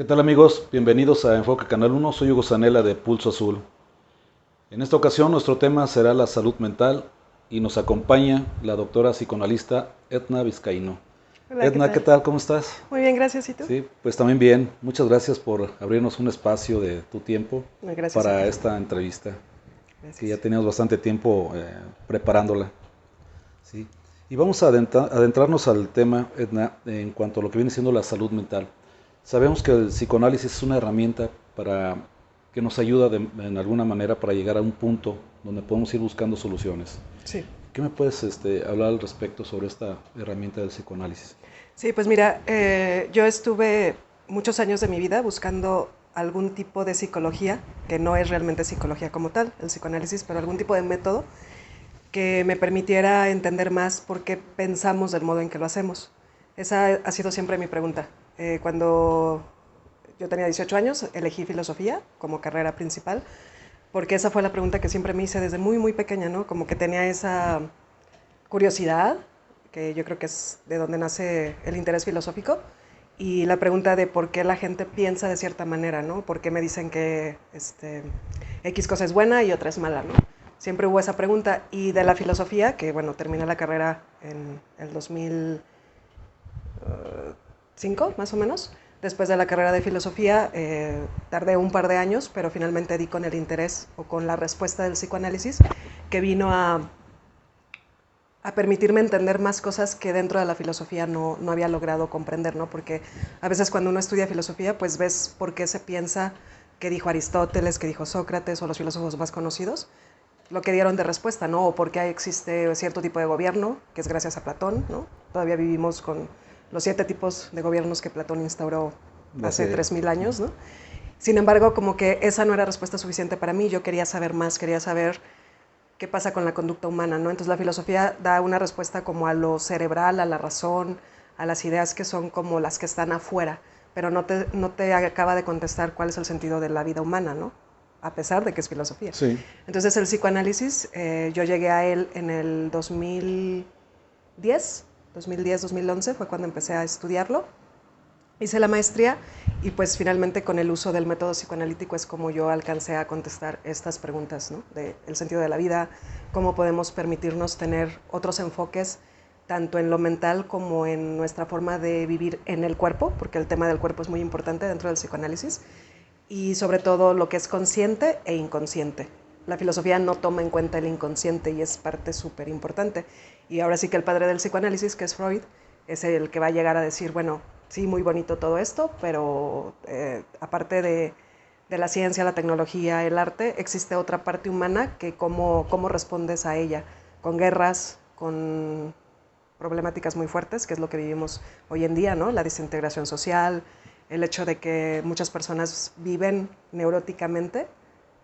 ¿Qué tal amigos? Bienvenidos a Enfoque Canal 1, soy Hugo Zanella de Pulso Azul. En esta ocasión nuestro tema será la salud mental y nos acompaña la doctora psicoanalista Edna Vizcaíno. Hola, ¿qué Edna, ¿qué tal? tal? ¿Cómo estás? Muy bien, gracias. ¿Y tú? Sí, pues también bien. Muchas gracias por abrirnos un espacio de tu tiempo No, gracias a para ti. esta entrevista, que ya Gracias. teníamos bastante tiempo preparándola. ¿Sí? Y vamos a adentrarnos al tema, Edna, en cuanto a lo que viene siendo la salud mental. Sabemos que el psicoanálisis es una herramienta para que nos ayuda en alguna manera para llegar a un punto donde podemos ir buscando soluciones. Sí. ¿Qué me puedes hablar al respecto sobre esta herramienta del psicoanálisis? Sí, pues mira, yo estuve muchos años de mi vida buscando algún tipo de psicología, que no es realmente psicología como tal, el psicoanálisis, pero algún tipo de método que me permitiera entender más por qué pensamos del modo en que lo hacemos. Esa ha sido siempre mi pregunta. Cuando yo tenía 18 años, elegí filosofía como carrera principal, porque esa fue la pregunta que siempre me hice desde muy, muy pequeña, ¿no? Como que tenía esa curiosidad, que yo creo que es de donde nace el interés filosófico, y la pregunta de por qué la gente piensa de cierta manera, ¿no? ¿Por qué me dicen que X cosa es buena y otra es mala, ¿no? Siempre hubo esa pregunta. Y de la filosofía, que bueno, terminé la carrera en el 2005, más o menos. Después de la carrera de filosofía, tardé un par de años, pero finalmente di con el interés o con la respuesta del psicoanálisis, que vino a permitirme entender más cosas que dentro de la filosofía no había logrado comprender, ¿no? Porque a veces cuando uno estudia filosofía, pues ves por qué se piensa que dijo Aristóteles, que dijo Sócrates o los filósofos más conocidos, lo que dieron de respuesta, ¿no? O por qué existe cierto tipo de gobierno, que es gracias a Platón, ¿no? Todavía vivimos con los 7 tipos de gobiernos que Platón instauró hace Hace, 3000 años, ¿no? Sin embargo, como que esa no era respuesta suficiente para mí, yo quería saber más, quería saber qué pasa con la conducta humana, ¿no? Entonces la filosofía da una respuesta como a lo cerebral, a la razón, a las ideas que son como las que están afuera, pero no te acaba de contestar cuál es el sentido de la vida humana, ¿no? A pesar de que es filosofía. sí, Entonces el psicoanálisis, yo llegué a él en el 2010, 2011 fue cuando empecé a estudiarlo. Hice la maestría y pues finalmente con el uso del método psicoanalítico es como yo alcancé a contestar estas preguntas, ¿no? De el sentido de la vida, cómo podemos permitirnos tener otros enfoques tanto en lo mental como en nuestra forma de vivir en el cuerpo, porque el tema del cuerpo es muy importante dentro del psicoanálisis, y sobre todo lo que es consciente e inconsciente. La filosofía no toma en cuenta el inconsciente y es parte súper importante. Y ahora sí que el padre del psicoanálisis, que es Freud, es el que va a llegar a decir, bueno, sí, muy bonito todo esto, pero aparte de la ciencia, la tecnología, el arte, existe otra parte humana que cómo respondes a ella, con guerras, con problemáticas muy fuertes, que es lo que vivimos hoy en día, ¿no? La desintegración social, el hecho de que muchas personas viven neuróticamente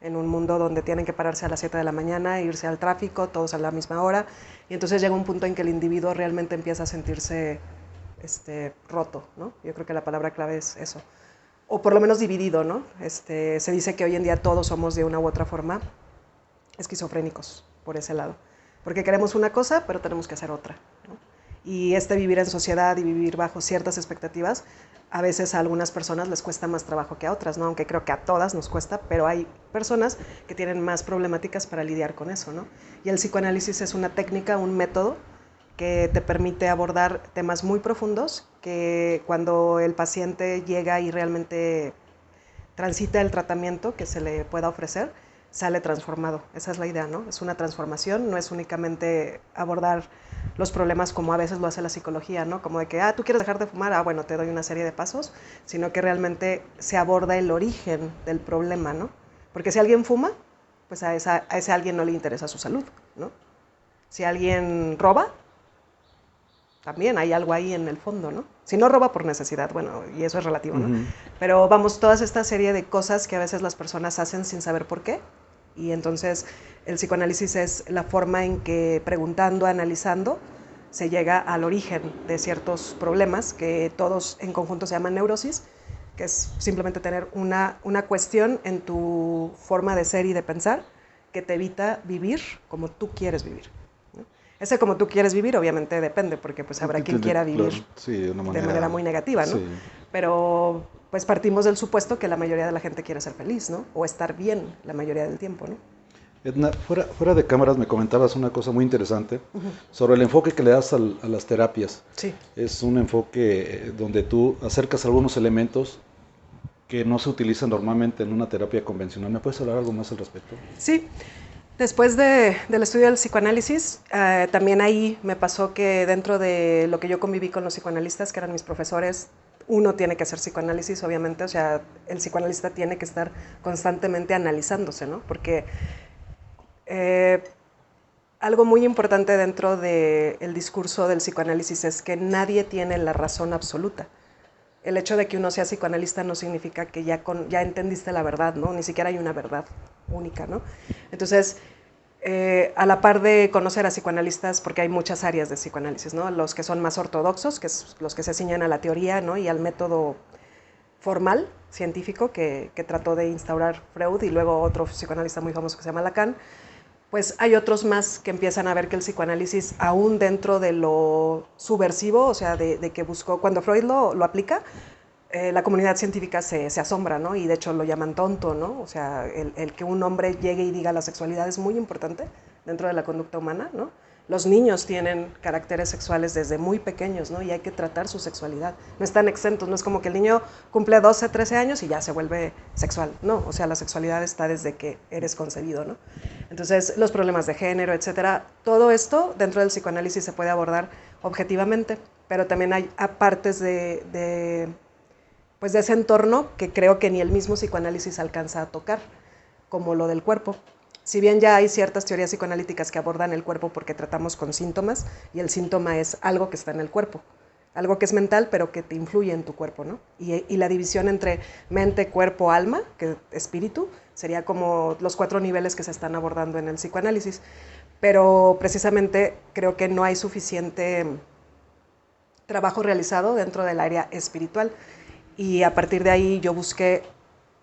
en un mundo donde tienen que pararse a las 7 de la mañana, irse al tráfico, todos a la misma hora, y entonces llega un punto en que el individuo realmente empieza a sentirse roto, ¿no? Yo creo que la palabra clave es eso. O por lo menos dividido, ¿no? Se dice que hoy en día todos somos de una u otra forma esquizofrénicos por ese lado. Porque queremos una cosa, pero tenemos que hacer otra, ¿no? Y vivir en sociedad y vivir bajo ciertas expectativas, a veces a algunas personas les cuesta más trabajo que a otras, ¿no? Aunque creo que a todas nos cuesta, pero hay personas que tienen más problemáticas para lidiar con eso, ¿no? Y el psicoanálisis es una técnica, un método que te permite abordar temas muy profundos que cuando el paciente llega y realmente transita el tratamiento que se le pueda ofrecer, sale transformado. Esa es la idea, ¿no? Es una transformación, no es únicamente abordar los problemas como a veces lo hace la psicología, ¿no? Como de que, tú quieres dejar de fumar, bueno, te doy una serie de pasos, sino que realmente se aborda el origen del problema, ¿no? Porque si alguien fuma, pues a ese alguien no le interesa su salud, ¿no? Si alguien roba, también hay algo ahí en el fondo, ¿no? Si no roba por necesidad, bueno, y eso es relativo, ¿no? ujú, Pero vamos, toda esta serie de cosas que a veces las personas hacen sin saber por qué, y entonces el psicoanálisis es la forma en que preguntando, analizando, se llega al origen de ciertos problemas que todos en conjunto se llaman neurosis, que es simplemente tener una cuestión en tu forma de ser y de pensar que te evita vivir como tú quieres vivir, ¿no? Ese como tú quieres vivir, obviamente depende, porque pues habrá quien quiera vivir claro, sí, de manera muy negativa, ¿no? Sí. Pero pues partimos del supuesto que la mayoría de la gente quiere ser feliz, ¿no? O estar bien la mayoría del tiempo, ¿no? Edna, fuera de cámaras me comentabas una cosa muy interesante sobre el enfoque que le das a las terapias. Sí. Es un enfoque donde tú acercas algunos elementos que no se utilizan normalmente en una terapia convencional. ¿Me puedes hablar algo más al respecto? Sí. Después del estudio del psicoanálisis, también ahí me pasó que dentro de lo que yo conviví con los psicoanalistas, que eran mis profesores, uno tiene que hacer psicoanálisis, obviamente, o sea, el psicoanalista tiene que estar constantemente analizándose, ¿no? Porque algo muy importante dentro del discurso del psicoanálisis es que nadie tiene la razón absoluta. El hecho de que uno sea psicoanalista no significa que ya entendiste la verdad, ¿no? Ni siquiera hay una verdad única, ¿no? Entonces, a la par de conocer a psicoanalistas, porque hay muchas áreas de psicoanálisis, ¿no? Los que son más ortodoxos, que es los que se ciñen a la teoría, ¿no? Y al método formal, científico, que trató de instaurar Freud, y luego otro psicoanalista muy famoso que se llama Lacan. Pues hay otros más que empiezan a ver que el psicoanálisis, aún dentro de lo subversivo, o sea, de que buscó, cuando Freud lo aplica, la comunidad científica se asombra, ¿no? Y de hecho lo llaman tonto, ¿no? O sea, el que un hombre llegue y diga la sexualidad es muy importante dentro de la conducta humana, ¿no? Los niños tienen caracteres sexuales desde muy pequeños, ¿no? Y hay que tratar su sexualidad. No están exentos, no es como que el niño cumple 12, 13 años y ya se vuelve sexual. No, o sea, la sexualidad está desde que eres concebido, ¿no? Entonces, los problemas de género, etcétera, todo esto dentro del psicoanálisis se puede abordar objetivamente, pero también hay partes pues de ese entorno que creo que ni el mismo psicoanálisis alcanza a tocar, como lo del cuerpo. Si bien ya hay ciertas teorías psicoanalíticas que abordan el cuerpo porque tratamos con síntomas, y el síntoma es algo que está en el cuerpo, algo que es mental pero que te influye en tu cuerpo, ¿no? Y la división entre mente, cuerpo, alma, que espíritu, sería como los 4 niveles que se están abordando en el psicoanálisis. Pero precisamente creo que no hay suficiente trabajo realizado dentro del área espiritual. Y a partir de ahí yo busqué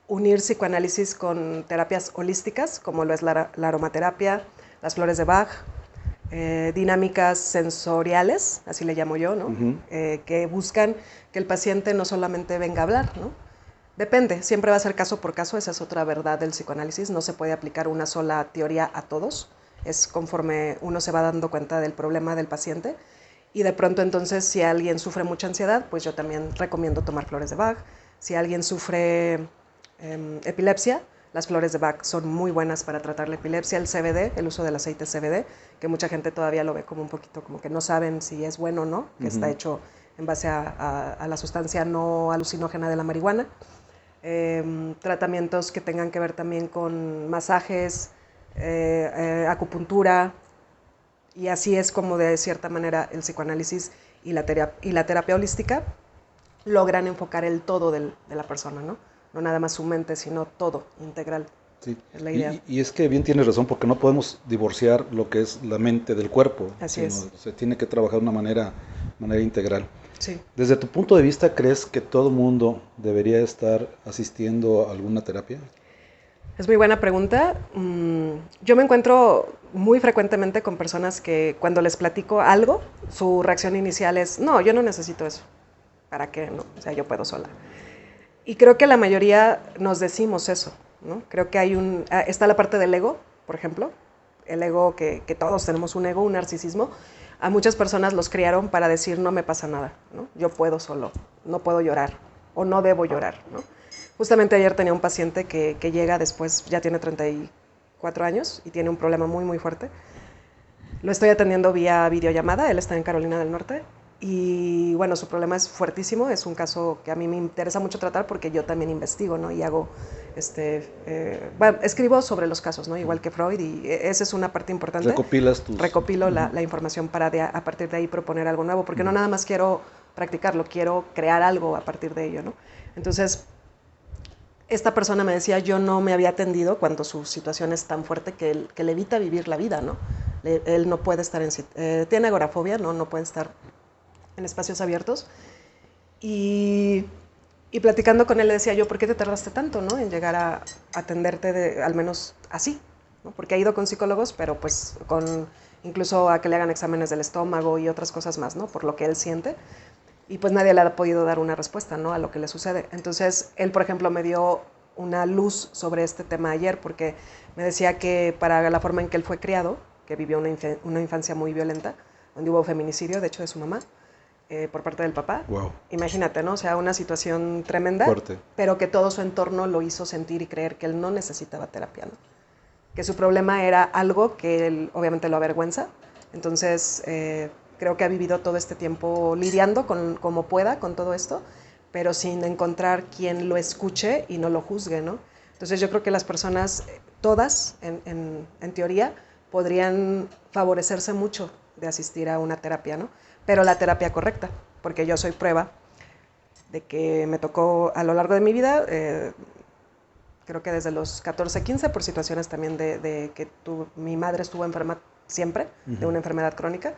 unir psicoanálisis con terapias holísticas, como lo es la aromaterapia, las flores de Bach, dinámicas sensoriales, así le llamo yo, ¿no? Que buscan que el paciente no solamente venga a hablar, ¿no? Depende, siempre va a ser caso por caso, esa es otra verdad del psicoanálisis, no se puede aplicar una sola teoría a todos, es conforme uno se va dando cuenta del problema del paciente. Y de pronto entonces si alguien sufre mucha ansiedad, pues yo también recomiendo tomar flores de Bach. Si alguien sufre epilepsia, las flores de Bach son muy buenas para tratar la epilepsia. El CBD, el uso del aceite CBD, que mucha gente todavía lo ve como un poquito, como que no saben si es bueno o no, que está hecho en base a la sustancia no alucinógena de la marihuana. Tratamientos que tengan que ver también con masajes, acupuntura, y así es como de cierta manera el psicoanálisis y la terapia holística logran enfocar el todo de la persona, ¿no? No nada más su mente, sino todo, integral. Sí. Es la idea. Y es que bien tienes razón, porque no podemos divorciar lo que es la mente del cuerpo, Así es. Se tiene que trabajar de una manera integral. Sí. Desde tu punto de vista, ¿crees que todo mundo debería estar asistiendo a alguna terapia? Es muy buena pregunta. Yo me encuentro muy frecuentemente con personas que cuando les platico algo, su reacción inicial es, no, yo no necesito eso. ¿Para qué? No, o sea, yo puedo sola. Y creo que la mayoría nos decimos eso, ¿no? Creo que está la parte del ego, por ejemplo, el ego, que todos tenemos un ego, un narcisismo. A muchas personas los criaron para decir, no me pasa nada, ¿no? Yo puedo solo, no puedo llorar o no debo llorar, ¿no? Justamente ayer tenía un paciente que llega después, ya tiene 34 años y tiene un problema muy, muy fuerte. Lo estoy atendiendo vía videollamada, él está en Carolina del Norte. Y bueno, su problema es fuertísimo, es un caso que a mí me interesa mucho tratar porque yo también investigo, ¿no? Y hago, escribo sobre los casos, ¿no? Igual que Freud, y esa es una parte importante. Recopilo la información para a partir de ahí proponer algo nuevo, porque no nada más quiero practicarlo, quiero crear algo a partir de ello, ¿no? Entonces, esta persona me decía, yo no me había atendido cuando su situación es tan fuerte que le evita vivir la vida, ¿no? Él no puede estar tiene agorafobia, no puede estar en espacios abiertos. Y platicando con él le decía yo, ¿por qué te tardaste tanto, ¿no? En llegar a atenderte al menos así, ¿no? Porque he ido con psicólogos, pero pues con incluso a que le hagan exámenes del estómago y otras cosas más, ¿no? Por lo que él siente. Y pues nadie le ha podido dar una respuesta, ¿no? A lo que le sucede. Entonces, él, por ejemplo, me dio una luz sobre este tema ayer, porque me decía que para la forma en que él fue criado, que vivió una infancia muy violenta, donde hubo feminicidio, de hecho, de su mamá, por parte del papá. Wow. Imagínate, ¿no? O sea, una situación tremenda, Fuerte. pero que todo su entorno lo hizo sentir y creer que él no necesitaba terapia, ¿no? Que su problema era algo que él obviamente lo avergüenza. Entonces, creo que ha vivido todo este tiempo lidiando como pueda con todo esto, pero sin encontrar quien lo escuche y no lo juzgue, ¿no? Entonces yo creo que las personas, todas, en teoría, podrían favorecerse mucho de asistir a una terapia, ¿no? Pero la terapia correcta, porque yo soy prueba de que me tocó a lo largo de mi vida, creo que desde los 14, 15, por situaciones también de que mi madre estuvo enferma siempre, de una enfermedad crónica,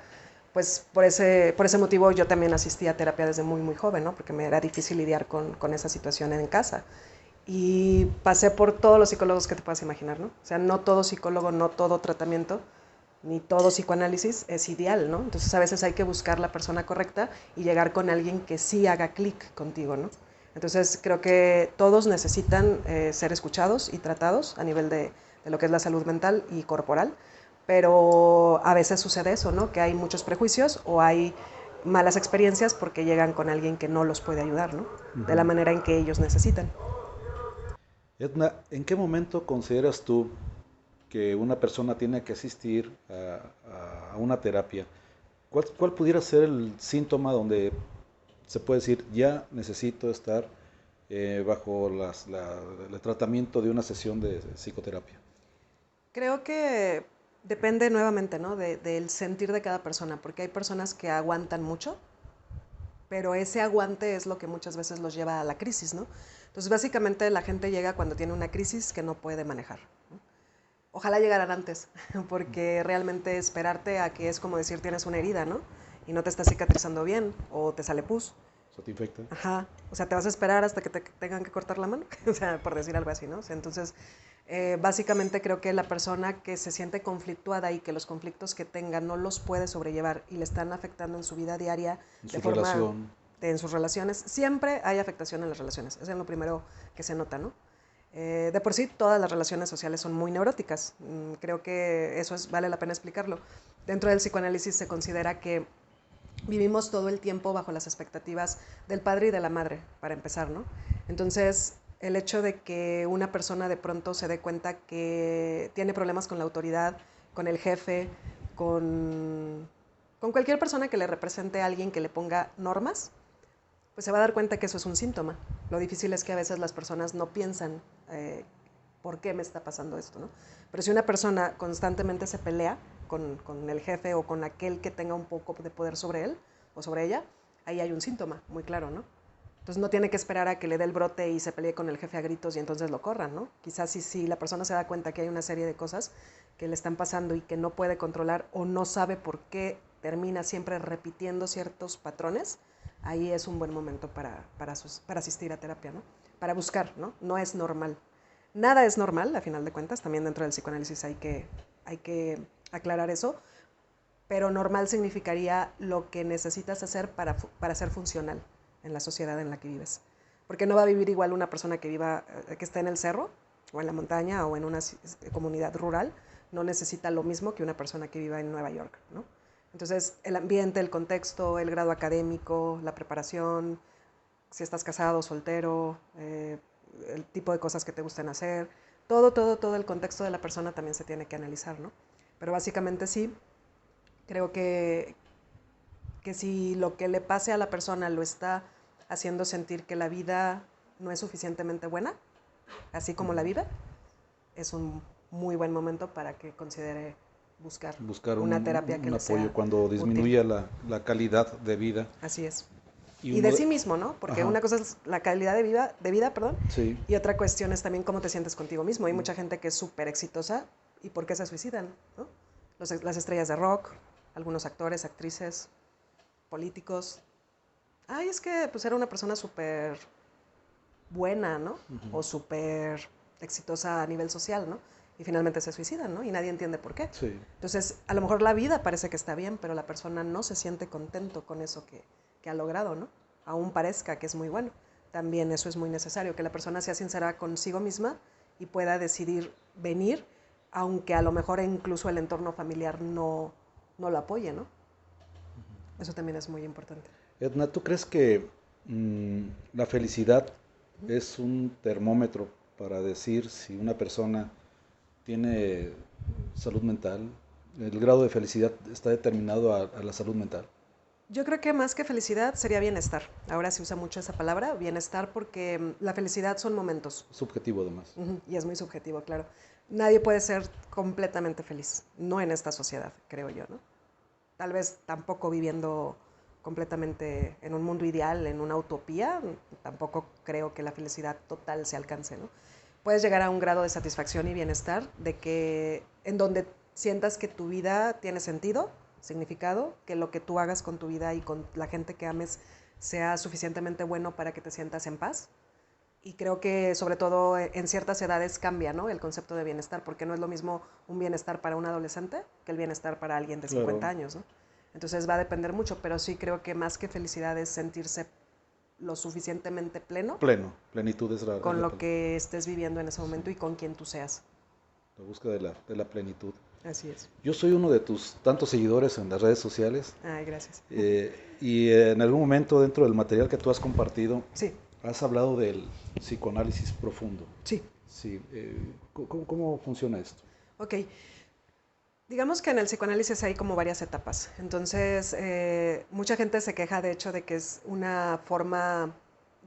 pues por ese motivo yo también asistí a terapia desde muy, muy joven, ¿no? Porque me era difícil lidiar con esa situación en casa. Y pasé por todos los psicólogos que te puedas imaginar, ¿no? O sea, no todo psicólogo, no todo tratamiento, ni todo psicoanálisis es ideal, ¿no? Entonces a veces hay que buscar la persona correcta y llegar con alguien que sí haga clic contigo, ¿no? Entonces creo que todos necesitan ser escuchados y tratados a nivel de lo que es la salud mental y corporal, pero a veces sucede eso, ¿no? Que hay muchos prejuicios o hay malas experiencias porque llegan con alguien que no los puede ayudar, ¿no? De la manera en que ellos necesitan. Edna, ¿en qué momento consideras tú que una persona tiene que asistir a una terapia? ¿Cuál pudiera ser el síntoma donde se puede decir, ya necesito estar bajo el tratamiento de una sesión de psicoterapia? Creo que depende nuevamente, ¿no? Del sentir de cada persona, porque hay personas que aguantan mucho, pero ese aguante es lo que muchas veces los lleva a la crisis, ¿no? Entonces, básicamente la gente llega cuando tiene una crisis que no puede manejar, ¿no? Ojalá llegaran antes, porque realmente esperarte a que es como decir tienes una herida, ¿no? Y no te está cicatrizando bien, o te sale pus. ¿Eso te infecta? Ajá, o sea, te vas a esperar hasta que te tengan que cortar la mano, o sea, por decir algo así, ¿no? O sea, entonces, básicamente creo que la persona que se siente conflictuada y que los conflictos que tenga no los puede sobrellevar y le están afectando en su vida diaria En de su forma, relación. en sus relaciones, siempre hay afectación en las relaciones, eso es lo primero que se nota, ¿no? De por sí, todas las relaciones sociales son muy neuróticas. Creo que eso vale la pena explicarlo. Dentro del psicoanálisis se considera que vivimos todo el tiempo bajo las expectativas del padre y de la madre, para empezar, ¿no? Entonces, el hecho de que una persona de pronto se dé cuenta que tiene problemas con la autoridad, con el jefe, con cualquier persona que le represente a alguien que le ponga normas, pues se va a dar cuenta que eso es un síntoma. Lo difícil es que a veces las personas no piensan por qué me está pasando esto, ¿no? Pero si una persona constantemente se pelea con el jefe o con aquel que tenga un poco de poder sobre él o sobre ella, ahí hay un síntoma muy claro, ¿no? Entonces no tiene que esperar a que le dé el brote y se pelee con el jefe a gritos y entonces lo corran, ¿no? Quizás si la persona se da cuenta que hay una serie de cosas que le están pasando y que no puede controlar o no sabe por qué termina siempre repitiendo ciertos patrones, ahí es un buen momento para asistir a terapia, ¿no? Para buscar, ¿no? No es normal. Nada es normal, a final de cuentas, también dentro del psicoanálisis hay que aclarar eso, pero normal significaría lo que necesitas hacer para ser funcional en la sociedad en la que vives. Porque no va a vivir igual una persona que está en el cerro, o en la montaña, o en una comunidad rural, no necesita lo mismo que una persona que viva en Nueva York, ¿no? Entonces, el ambiente, el contexto, el grado académico, la preparación, si estás casado, soltero, el tipo de cosas que te gustan hacer, todo el contexto de la persona también se tiene que analizar, ¿no? Pero básicamente sí, creo que si lo que le pase a la persona lo está haciendo sentir que la vida no es suficientemente buena, así como la vive, es un muy buen momento para que considere buscar Buscar una terapia que un le apoyo sea cuando útil. disminuya la calidad de vida. Así es. Y Y uno de de, sí mismo, ¿no? Porque ajá, una cosa es la calidad de vida, perdón, sí. y otra cuestión es también cómo te sientes contigo mismo. Hay mucha gente que es súper exitosa y ¿por qué se suicidan? ¿No? Las estrellas de rock, algunos actores, actrices, políticos. Ay, es que pues era una persona súper buena, ¿no? O súper exitosa a nivel social, ¿no? y finalmente se suicidan, ¿no? Y nadie entiende por qué. Sí. Entonces, a lo mejor la vida parece que está bien, pero la persona no se siente contento con eso que ha logrado, ¿no? Aún parezca que es muy bueno. También eso es muy necesario, que la persona sea sincera consigo misma y pueda decidir venir, aunque a lo mejor incluso el entorno familiar no lo apoye, ¿no? Eso también es muy importante. Edna, ¿tú crees que la felicidad es un termómetro para decir si una persona tiene salud mental? ¿El grado de felicidad está determinado a la salud mental? Yo creo que más que felicidad sería bienestar. Ahora se usa mucho esa palabra, bienestar, porque la felicidad son momentos. Subjetivo además. Y es muy subjetivo, claro. Nadie puede ser completamente feliz, no en esta sociedad, creo yo, ¿no? Tal vez tampoco viviendo completamente en un mundo ideal, en una utopía, tampoco creo que la felicidad total se alcance, ¿no? Puedes llegar a un grado de satisfacción y bienestar de que en donde sientas que tu vida tiene sentido, significado, que lo que tú hagas con tu vida y con la gente que ames sea suficientemente bueno para que te sientas en paz. Y creo que sobre todo en ciertas edades cambia, ¿no?, el concepto de bienestar, porque no es lo mismo un bienestar para un adolescente que el bienestar para alguien de 50 Claro. años, ¿no? Entonces va a depender mucho, pero sí creo que más que felicidad es sentirse lo suficientemente pleno Pleno, plenitud es con lo que estés viviendo en ese sí, momento y con quien tú seas. la búsqueda de la plenitud. Así es. Yo soy uno de tus tantos seguidores en las redes sociales Ay, gracias. y en algún momento dentro del material que tú has compartido Sí, has hablado del psicoanálisis profundo. sí. Sí, ¿cómo funciona esto? Ok. Digamos que en el psicoanálisis hay como varias etapas. Entonces, mucha gente se queja de hecho de que es una forma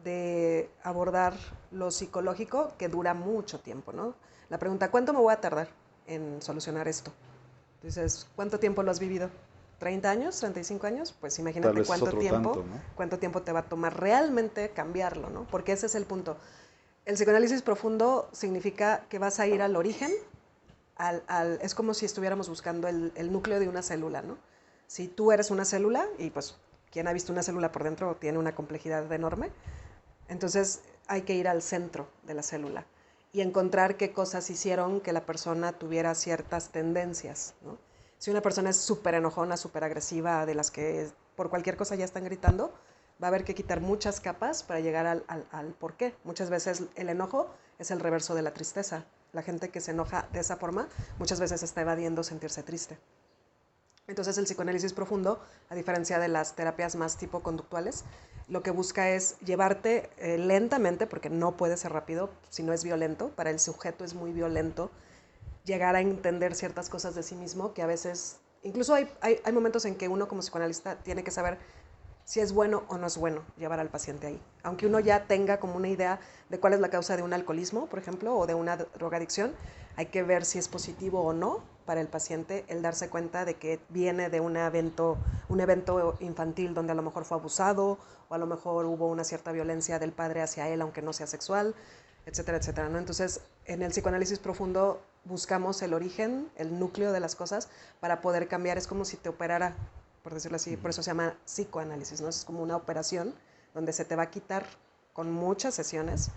de abordar lo psicológico que dura mucho tiempo, ¿no? La pregunta, ¿cuánto me voy a tardar en solucionar esto? Entonces, ¿cuánto tiempo lo has vivido? ¿30 años? ¿35 años? Pues Tal imagínate vez es otro tanto, ¿no? cuánto tiempo te va a tomar realmente cambiarlo, ¿no? Porque ese es el punto. El psicoanálisis profundo significa que vas a ir al origen, es como si estuviéramos buscando el núcleo de una célula, ¿no? Si tú eres una célula, y pues quien ha visto una célula por dentro tiene una complejidad enorme, entonces hay que ir al centro de la célula y encontrar qué cosas hicieron que la persona tuviera ciertas tendencias, ¿no? Si una persona es súper enojona, súper agresiva, de las que por cualquier cosa ya están gritando, va a haber que quitar muchas capas para llegar al por qué. Muchas veces el enojo es el reverso de la tristeza. La gente que se enoja de esa forma muchas veces está evadiendo sentirse triste. Entonces el psicoanálisis profundo, a diferencia de las terapias más tipo conductuales, lo que busca es llevarte lentamente, porque no puede ser rápido si no es violento, para el sujeto es muy violento, llegar a entender ciertas cosas de sí mismo que a veces, incluso hay momentos en que uno como psicoanalista tiene que saber si es bueno o no es bueno llevar al paciente ahí. Aunque uno ya tenga como una idea de cuál es la causa de un alcoholismo, por ejemplo, o de una drogadicción, hay que ver si es positivo o no para el paciente el darse cuenta de que viene de un evento infantil donde a lo mejor fue abusado o a lo mejor hubo una cierta violencia del padre hacia él, aunque no sea sexual, etcétera, etcétera, ¿no? Entonces, en el psicoanálisis profundo buscamos el origen, el núcleo de las cosas para poder cambiar. Es como si te operara, por decirlo así, por eso se llama psicoanálisis, ¿no? Es como una operación donde se te va a quitar con muchas sesiones.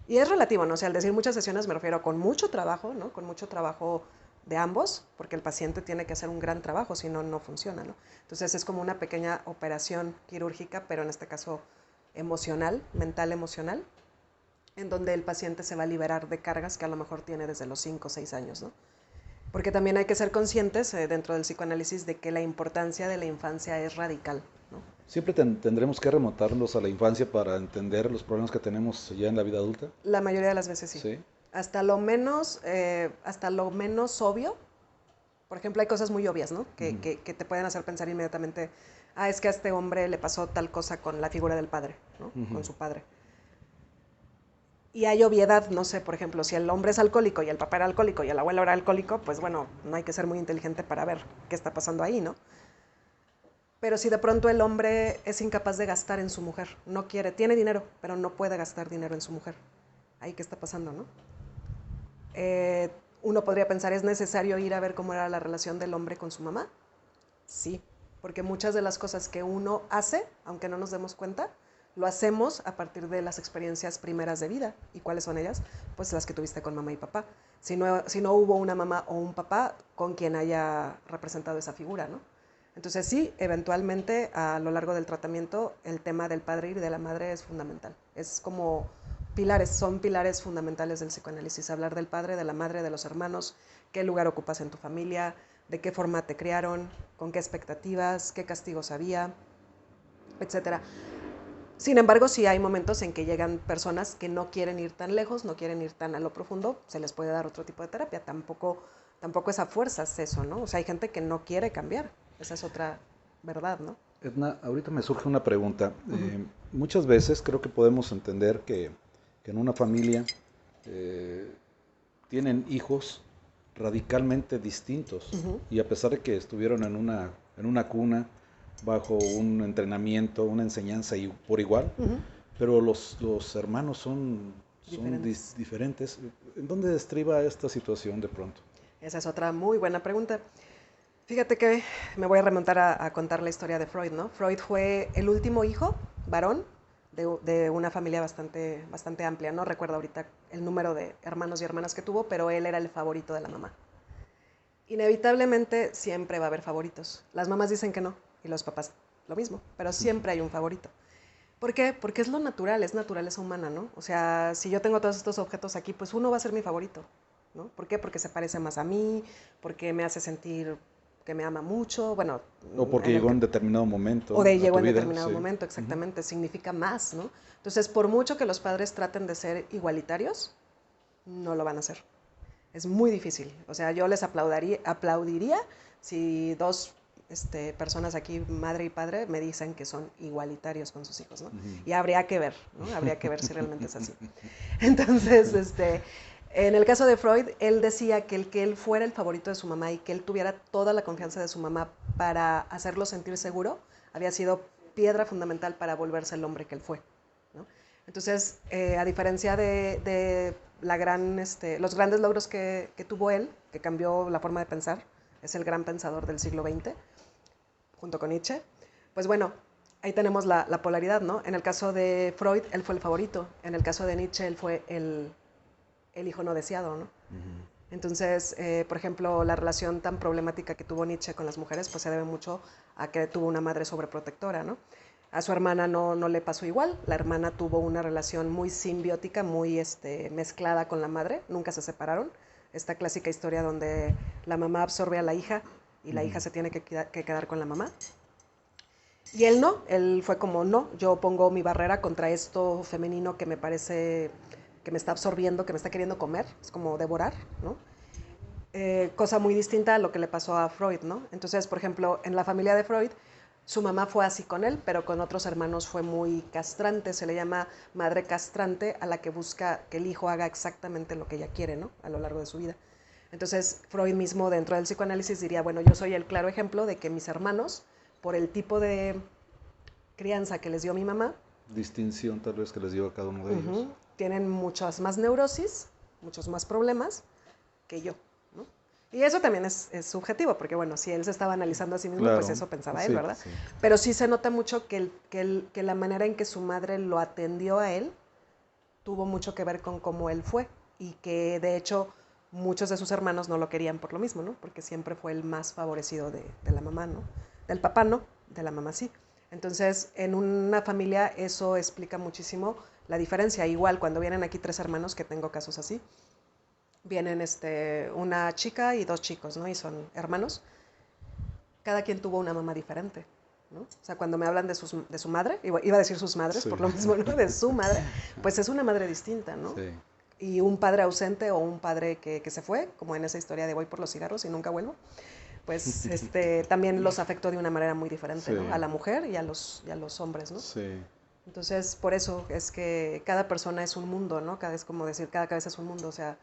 Y es relativo, ¿no? O sea, al decir muchas sesiones me refiero con mucho trabajo, ¿no? Con mucho trabajo de ambos, porque el paciente tiene que hacer un gran trabajo, si no, no funciona, ¿no? Entonces es como una pequeña operación quirúrgica, pero en este caso emocional, mental emocional, en donde el paciente se va a liberar de cargas que a lo mejor tiene desde los 5 o 6 años, ¿no? Porque también hay que ser conscientes dentro del psicoanálisis de que la importancia de la infancia es radical, ¿no? Siempre tendremos que remontarnos a la infancia para entender los problemas que tenemos ya en la vida adulta. La mayoría de las veces sí. Sí. Hasta lo menos obvio. Por ejemplo, hay cosas muy obvias, ¿no? Que te pueden hacer pensar inmediatamente, es que a este hombre le pasó tal cosa con la figura del padre, ¿no? Con su padre. Y hay obviedad, no sé, por ejemplo, si el hombre es alcohólico y el papá era alcohólico y el abuelo era alcohólico, pues bueno, no hay que ser muy inteligente para ver qué está pasando ahí, ¿no? Pero si de pronto el hombre es incapaz de gastar en su mujer, no quiere, tiene dinero, pero no puede gastar dinero en su mujer, ahí qué está pasando, ¿no? Uno podría pensar, ¿es necesario ir a ver cómo era la relación del hombre con su mamá? Sí, porque muchas de las cosas que uno hace, aunque no nos demos cuenta, lo hacemos a partir de las experiencias primeras de vida. ¿Y cuáles son ellas? Pues las que tuviste con mamá y papá. si no hubo una mamá o un papá con quien haya representado esa figura, ¿no? Entonces sí, eventualmente a lo largo del tratamiento el tema del padre y de la madre es fundamental. Es como pilares, son pilares fundamentales del psicoanálisis, hablar del padre, de la madre, de los hermanos, qué lugar ocupas en tu familia, de qué forma te criaron, con qué expectativas, qué castigos había, etcétera. Sin embargo, sí hay momentos en que llegan personas que no quieren ir tan lejos, no quieren ir tan a lo profundo, se les puede dar otro tipo de terapia. Tampoco es a fuerzas eso, ¿no? O sea, hay gente que no quiere cambiar. Esa es otra verdad, ¿no? Edna, ahorita me surge una pregunta. Muchas veces creo que podemos entender que en una familia eh, tienen hijos radicalmente distintos y a pesar de que estuvieron en una cuna, bajo un entrenamiento, una enseñanza por igual, pero los hermanos son diferentes. ¿En dónde estriba esta situación de pronto? Esa es otra muy buena pregunta. Fíjate que me voy a remontar a contar la historia de Freud, ¿no? Freud fue el último hijo, varón, de una familia bastante amplia. No recuerdo ahorita el número de hermanos y hermanas que tuvo, pero él era el favorito de la mamá. Inevitablemente siempre va a haber favoritos. Las mamás dicen que no, y los papás lo mismo, pero siempre hay un favorito. ¿Por qué? Porque es lo natural, es naturaleza humana, ¿no? O sea, si yo tengo todos estos objetos aquí, pues uno va a ser mi favorito, ¿no? ¿Por qué? Porque se parece más a mí, porque me hace sentir que me ama mucho, bueno... O porque llegó en determinado momento. O de llegó en determinado momento, exactamente, significa más, ¿no? Entonces, por mucho que los padres traten de ser igualitarios, no lo van a hacer. Es muy difícil. O sea, yo les aplaudiría si dos personas aquí, madre y padre, me dicen que son igualitarios con sus hijos, ¿no? Y habría que ver, ¿no? Habría que ver si realmente es así. Entonces, en el caso de Freud, él decía que él fuera el favorito de su mamá y que él tuviera toda la confianza de su mamá para hacerlo sentir seguro, había sido piedra fundamental para volverse el hombre que él fue, ¿no? Entonces, a diferencia de los grandes logros que tuvo él, que cambió la forma de pensar, es el gran pensador del siglo XX, junto con Nietzsche, pues bueno, ahí tenemos la polaridad, ¿no? En el caso de Freud, él fue el favorito, en el caso de Nietzsche, él fue el hijo no deseado, ¿no? Entonces, por ejemplo, la relación tan problemática que tuvo Nietzsche con las mujeres, pues se debe mucho a que tuvo una madre sobreprotectora, ¿no? A su hermana no le pasó igual. La hermana tuvo una relación muy simbiótica, muy mezclada con la madre. Nunca se separaron. Esta clásica historia donde la mamá absorbe a la hija y la hija se tiene que quedar con la mamá. Y él no. Él fue como, no, yo pongo mi barrera contra esto femenino que me parece que me está absorbiendo, que me está queriendo comer. Es como devorar, ¿no? Cosa muy distinta a lo que le pasó a Freud, ¿no? Entonces, por ejemplo, en la familia de Freud, su mamá fue así con él, pero con otros hermanos fue muy castrante. Se le llama madre castrante a la que busca que el hijo haga exactamente lo que ella quiere, ¿no? A lo largo de su vida. Entonces, Freud mismo dentro del psicoanálisis diría, bueno, yo soy el claro ejemplo de que mis hermanos, por el tipo de crianza que les dio mi mamá, distinción tal vez que les dio a cada uno de ellos, tienen muchas más neurosis, muchos más problemas que yo. Y eso también es subjetivo, porque bueno, si él se estaba analizando a sí mismo, claro, pues eso pensaba él, ¿verdad? Sí. Pero sí se nota mucho que la manera en que su madre lo atendió a él tuvo mucho que ver con cómo él fue, y que de hecho muchos de sus hermanos no lo querían por lo mismo, ¿no? Porque siempre fue el más favorecido de la mamá, ¿no? Del papá no, de la mamá sí. Entonces, en una familia eso explica muchísimo la diferencia. Igual cuando vienen aquí 3 hermanos, que tengo casos así, vienen una chica y 2 chicos, ¿no? Y son hermanos. Cada quien tuvo una mamá diferente, ¿no? O sea, cuando me hablan de su madre, iba a decir sus madres, sí, por lo mismo, ¿no? De su madre, pues es una madre distinta, ¿no? Sí. Y un padre ausente o un padre que se fue, como en esa historia de voy por los cigarros y nunca vuelvo, pues también los afectó de una manera muy diferente, sí, ¿no? A la mujer y a los hombres, ¿no? Sí. Entonces, por eso es que cada persona es un mundo, ¿no? Es como decir, cada cabeza es un mundo, o sea,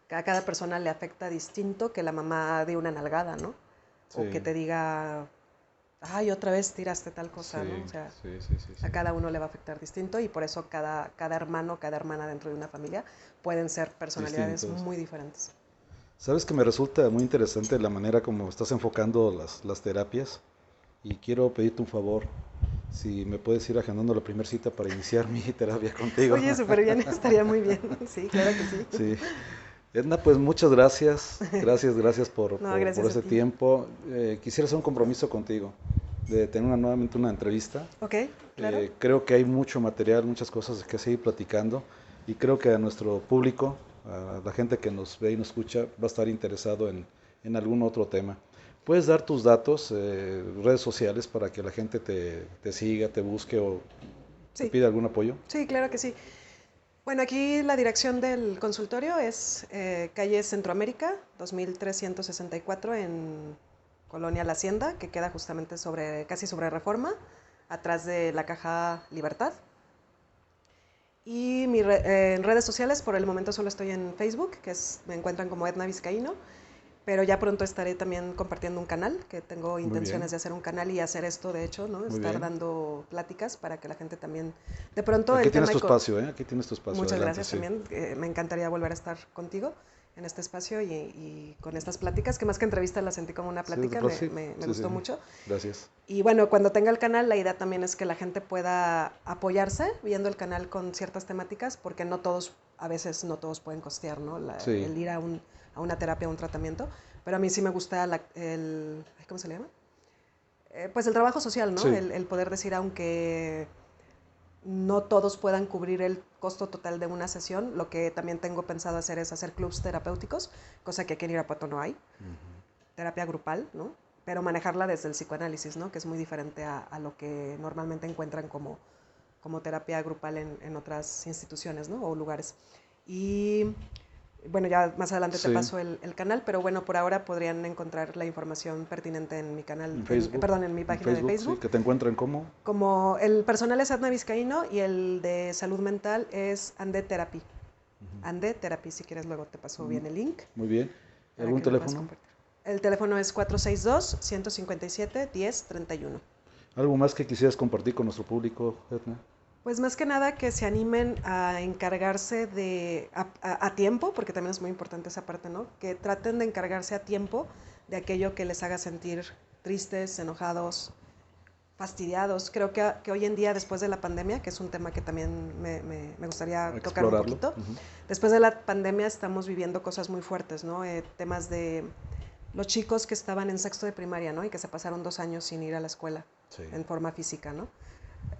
a cada persona le afecta distinto que la mamá de una nalgada, ¿no? Sí. O que te diga, ay, otra vez tiraste tal cosa, sí, ¿no? O sea, sí. A cada uno le va a afectar distinto, y por eso cada hermano, cada hermana dentro de una familia pueden ser personalidades distintos, muy diferentes. Sabes que me resulta muy interesante la manera como estás enfocando las terapias, y quiero pedirte un favor. Si me puedes ir agendando la primera cita para iniciar mi terapia contigo. Oye, súper bien, estaría muy bien. Sí, claro que sí. Sí. Edna, pues muchas gracias, gracias No, por gracias a ese ti. tiempo. Quisiera hacer un compromiso contigo de tener nuevamente una entrevista. Ok, claro. Creo que hay mucho material, muchas cosas que seguir platicando y creo que a nuestro público, a la gente que nos ve y nos escucha, va a estar interesado en algún otro tema. Puedes dar tus datos, redes sociales para que la gente te siga, te busque o te Sí, pida algún apoyo. sí, claro que sí. Bueno, aquí la dirección del consultorio es calle Centroamérica, 2364 en Colonia La Hacienda, que queda justamente casi sobre Reforma, atrás de la Caja Libertad. Y en redes sociales, por el momento solo estoy en Facebook, me encuentran como Edna Vizcaíno, pero ya pronto estaré también compartiendo un canal, que tengo Muy bien, intenciones de hacer un canal y hacer esto, de hecho, ¿no? muy Estar bien. dando pláticas para que la gente también, de pronto Aquí el tienes tema tu espacio, ¿eh? Aquí tienes tu espacio, Muchas adelante, gracias sí. también. Me encantaría volver a estar contigo en este espacio y con estas pláticas, que más que entrevista la sentí como una Sí, plática, sí, me sí, sí, gustó mucho. gracias. Y bueno, cuando tenga el canal, la idea también es que la gente pueda apoyarse viendo el canal con ciertas temáticas, porque no todos, a veces no todos pueden costear, ¿no? Sí, El ir a una terapia, a un tratamiento. Pero a mí sí me gusta ¿cómo se le llama? Pues el trabajo social, ¿no? sí. El poder decir, aunque no todos puedan cubrir el costo total de una sesión. Lo que también tengo pensado hacer es hacer clubs terapéuticos, cosa que aquí en Irapuato no hay, terapia grupal, ¿no? Pero manejarla desde el psicoanálisis, ¿no? Que es muy diferente a lo que normalmente encuentran como terapia grupal en otras instituciones, ¿no? O lugares. Y bueno, ya más adelante te Sí, paso el canal, pero bueno, por ahora podrían encontrar la información pertinente en mi canal, en Facebook, perdón, en mi en página de Facebook, sí, Facebook. que te encuentran como. Como el personal es Adna Vizcaíno y el de salud mental es Ande Therapy. Ande Therapy, si quieres luego te paso Mm, bien el link muy bien. para ¿Algún que lo puedas teléfono? compartir. El teléfono es 462-157-1031. ¿Algo más que quisieras compartir con nuestro público, Edna? Pues más que nada que se animen a encargarse a tiempo, porque también es muy importante esa parte, ¿no? Que traten de encargarse a tiempo de aquello que les haga sentir tristes, enojados, fastidiados. Creo que hoy en día, después de la pandemia, que es un tema que también me gustaría A tocar un explorarlo. poquito, Ujú. después de la pandemia estamos viviendo cosas muy fuertes, ¿no? Temas de los chicos que estaban en sexto de primaria, ¿no? Y que se pasaron 2 años sin ir a la escuela Sí. en forma física, ¿no?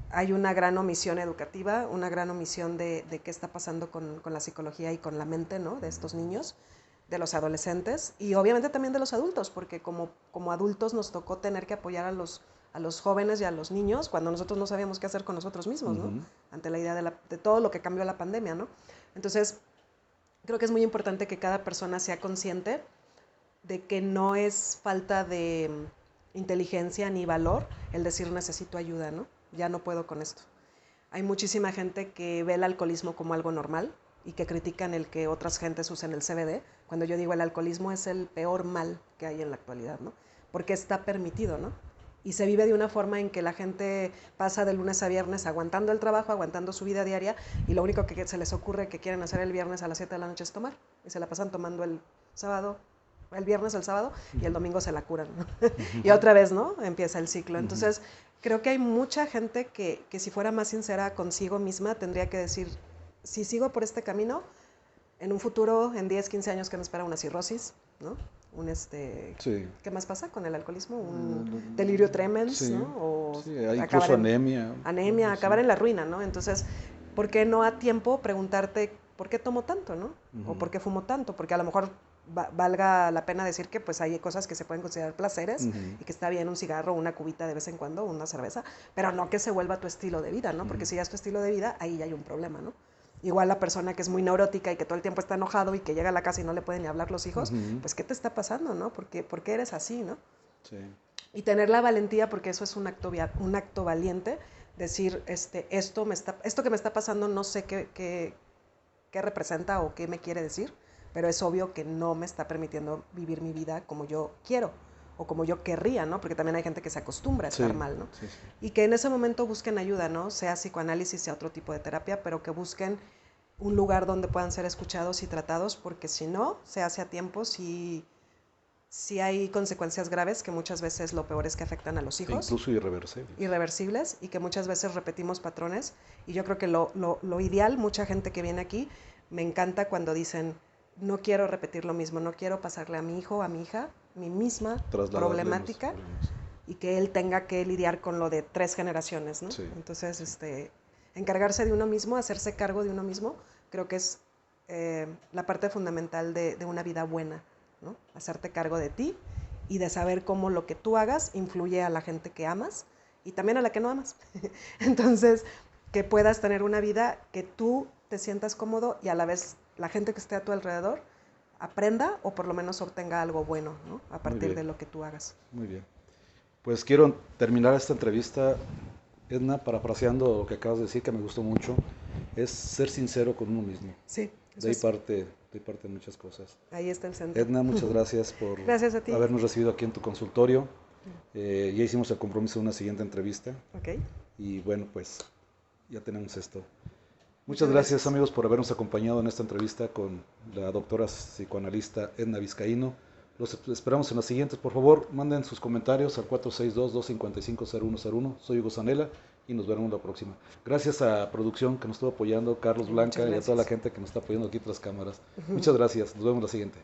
Hay una gran omisión educativa, una gran omisión de qué está pasando con la psicología y con la mente, ¿no? De estos niños, de los adolescentes y obviamente también de los adultos, porque como adultos nos tocó tener que apoyar a los jóvenes y a los niños cuando nosotros no sabíamos qué hacer con nosotros mismos, ¿no? Ujú. Ante la idea de todo lo que cambió la pandemia, ¿no? Entonces, creo que es muy importante que cada persona sea consciente de que no es falta de inteligencia ni valor el decir necesito ayuda, ¿no? Ya no puedo con esto. Hay muchísima gente que ve el alcoholismo como algo normal y que critican el que otras gentes usen el CBD, cuando yo digo el alcoholismo es el peor mal que hay en la actualidad, ¿no? Porque está permitido, ¿no? Y se vive de una forma en que la gente pasa de lunes a viernes aguantando el trabajo, aguantando su vida diaria, y lo único que se les ocurre que quieren hacer el viernes a las 7 de la noche es tomar, y se la pasan tomando sábado, el viernes, el sábado, y el domingo se la curan, ¿no? Y otra vez, ¿no? Empieza el ciclo. Ujú. Entonces, creo que hay mucha gente que si fuera más sincera consigo misma, tendría que decir, si sigo por este camino, en un futuro, en 10, 15 años que me espera una cirrosis, ¿no? Sí. ¿Qué más pasa con el alcoholismo? Un delirio tremens, Sí, ¿no? O sí, hay acabar incluso en anemia. anemia, Sí. acabar en la ruina, ¿no? Entonces, ¿por qué no a tiempo preguntarte por qué tomo tanto, ¿no? O Ujú. por qué fumo tanto, porque a lo mejor valga la pena decir que pues hay cosas que se pueden considerar placeres Ujú. y que está bien un cigarro, una cubita de vez en cuando, una cerveza, pero no que se vuelva tu estilo de vida, ¿no? Porque Ujú. si ya es tu estilo de vida, ahí ya hay un problema, ¿no? Igual la persona que es muy neurótica y que todo el tiempo está enojado y que llega a la casa y no le pueden ni hablar los hijos, Ujú. pues ¿qué te está pasando, no? Por qué eres así, no? Sí. Y tener la valentía, porque eso es un acto valiente, decir, esto que me está pasando no sé qué representa o qué me quiere decir, pero es obvio que no me está permitiendo vivir mi vida como yo quiero o como yo querría, ¿no? Porque también hay gente que se acostumbra a estar Sí, mal, ¿no? sí, sí. Y que en ese momento busquen ayuda, ¿no? Sea psicoanálisis, sea otro tipo de terapia, pero que busquen un lugar donde puedan ser escuchados y tratados, porque si no, se hace a tiempo, si hay consecuencias graves, que muchas veces lo peor es que afectan a los E hijos, incluso irreversibles. irreversibles, y que muchas veces repetimos patrones. Y yo creo que lo ideal, mucha gente que viene aquí, me encanta cuando dicen, no quiero repetir lo mismo, no quiero pasarle a mi hijo, a mi hija, mi misma problemática y que él tenga que lidiar con lo de 3 generaciones, ¿no? Sí. Entonces, encargarse de uno mismo, hacerse cargo de uno mismo, creo que es la parte fundamental de una vida buena, ¿no? Hacerte cargo de ti y de saber cómo lo que tú hagas influye a la gente que amas y también a la que no amas. Entonces, que puedas tener una vida que tú te sientas cómodo y a la vez la gente que esté a tu alrededor aprenda o por lo menos obtenga algo bueno, ¿no? A partir de lo que tú hagas. Muy bien. Pues quiero terminar esta entrevista, Edna, parafraseando lo que acabas de decir, que me gustó mucho, es ser sincero con uno mismo. Sí. De ahí parte muchas cosas. Ahí está el centro. Edna, muchas gracias por gracias a ti. habernos recibido aquí en tu consultorio. Ya hicimos el compromiso de una siguiente entrevista. Okay. Y bueno, pues ya tenemos esto. Muchas gracias, amigos, por habernos acompañado en esta entrevista con la doctora psicoanalista Edna Vizcaíno. Los esperamos en las siguientes. Por favor, manden sus comentarios al 462-255-0101. Soy Hugo Zanella y nos veremos la próxima. Gracias a producción que nos estuvo apoyando, Carlos Blanca, y a toda la gente que nos está apoyando aquí tras cámaras. Muchas gracias. Nos vemos la siguiente.